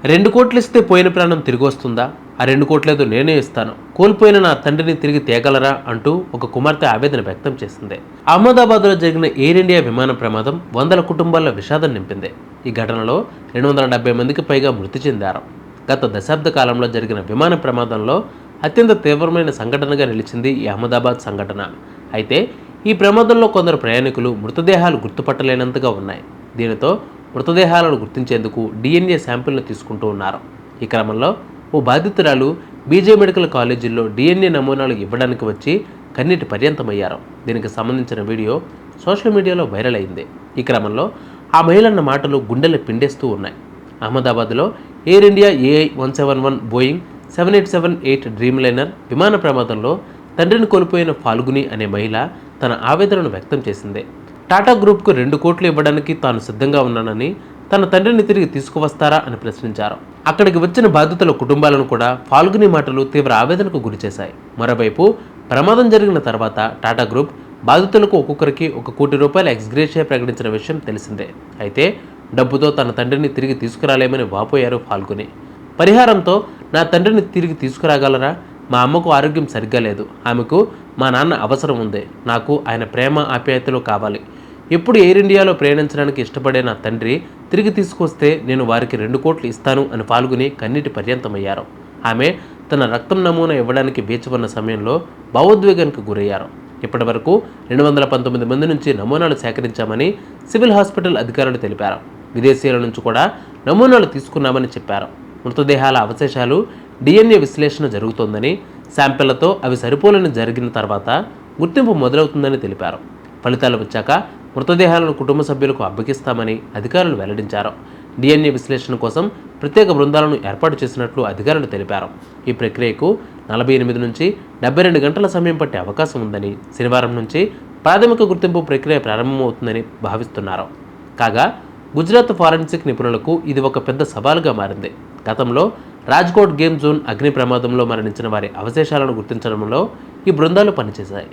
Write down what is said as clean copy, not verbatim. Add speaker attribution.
Speaker 1: 2 కోట్లు ఇస్తే పోయిన ప్రాణం తిరిగి వస్తుందా? ఆ 2 కోట్లేదో నేనే ఇస్తాను, కోల్పోయిన నా తండ్రిని తిరిగి తేగలరా అంటూ ఒక కుమార్తె ఆవేదన వ్యక్తం చేసింది. అహ్మదాబాద్లో జరిగిన ఎయిర్ ఇండియా విమాన ప్రమాదం వందల కుటుంబాల్లో విషాదం నింపింది. ఈ ఘటనలో 270 మందికి పైగా మృతి చెందారు. గత దశాబ్ద కాలంలో జరిగిన విమాన ప్రమాదంలో అత్యంత తీవ్రమైన సంఘటనగా నిలిచింది ఈ అహ్మదాబాద్ సంఘటన. అయితే ఈ ప్రమాదంలో కొందరు ప్రయాణికులు మృతదేహాలు గుర్తుపట్టలేనంతగా ఉన్నాయి. దీనితో మృతదేహాలను గుర్తించేందుకు DNA శాంపిల్ను తీసుకుంటూ ఉన్నారు. ఈ క్రమంలో ఓ బాధితురాలు బీజే మెడికల్ కాలేజీల్లో DNA నమూనాలు ఇవ్వడానికి వచ్చి కన్నీటి పర్యంతమయ్యారు. దీనికి సంబంధించిన వీడియో సోషల్ మీడియాలో వైరల్ అయింది. ఈ క్రమంలో ఆ మహిళన్న మాటలు గుండెలు పిండేస్తూ ఉన్నాయి. అహ్మదాబాద్లో air India AI-171 Boeing 787-8 dream liner విమాన ప్రమాదంలో తండ్రిని కోల్పోయిన ఫాల్గుని అనే మహిళ తన ఆవేదనను వ్యక్తం చేసింది. టాటా గ్రూప్కు 2 కోట్లు ఇవ్వడానికి తాను సిద్ధంగా ఉన్నానని, తన తండ్రిని తిరిగి తీసుకువస్తారా అని ప్రశ్నించారు. అక్కడికి వచ్చిన బాధితుల కుటుంబాలను కూడా ఫాల్గుని మాటలు తీవ్ర ఆవేదనకు గురిచేశాయి. మరోవైపు ప్రమాదం జరిగిన తర్వాత టాటా గ్రూప్ బాధితులకు ఒక్కొక్కరికి 1 కోటి రూపాయల ఎక్స్గ్రేషియా ప్రకటించిన విషయం తెలిసిందే. అయితే డబ్బుతో తన తండ్రిని తిరిగి తీసుకురాలేమని వాపోయారు ఫాల్గుని. పరిహారంతో నా తండ్రిని తిరిగి తీసుకురాగలరా? మా అమ్మకు ఆరోగ్యం సరిగ్గా లేదు, ఆమెకు మా నాన్న అవసరం ఉంది, నాకు ఆయన ప్రేమ ఆప్యాయతలు కావాలి. ఎప్పుడు ఎయిర్ ఇండియాలో ప్రయాణించడానికి ఇష్టపడే నా తండ్రి తిరిగి తీసుకొస్తే నేను వారికి 2 కోట్లు ఇస్తాను అని ఫాల్గుని కన్నీటి పర్యంతమయ్యారు. ఆమె తన రక్తం నమూనా ఇవ్వడానికి వేచి ఉన్న సమయంలో భావోద్వేగానికి గురయ్యారు. ఇప్పటి వరకు 219 మంది నుంచి నమూనాలు సేకరించామని సివిల్ హాస్పిటల్ అధికారులు తెలిపారు. విదేశీయుల నుంచి కూడా నమూనాలు తీసుకున్నామని చెప్పారు. మృతదేహాల అవశేషాలు DNA విశ్లేషణ జరుగుతోందని, శాంపిళ్లతో అవి సరిపోలని జరిగిన తర్వాత గుర్తింపు మొదలవుతుందని తెలిపారు. ఫలితాలు వచ్చాక మృతదేహాలను కుటుంబ సభ్యులకు అప్పగిస్తామని అధికారులు వెల్లడించారు. DNA విశ్లేషణ కోసం ప్రత్యేక బృందాలను ఏర్పాటు చేసినట్లు అధికారులు తెలిపారు. ఈ ప్రక్రియకు 48 నుంచి 72 గంటల సమయం పట్టే అవకాశం ఉందని, శనివారం నుంచి ప్రాథమిక గుర్తింపు ప్రక్రియ ప్రారంభమవుతుందని భావిస్తున్నారు. కాగా గుజరాత్ ఫారెన్సిక్ నిపుణులకు ఇది ఒక పెద్ద సవాలుగా మారింది. గతంలో రాజ్కోట్ గేమ్ జోన్ అగ్ని ప్రమాదంలో మరణించిన వారి అవశేషాలను గుర్తించడంలో ఈ బృందాలు పనిచేశాయి.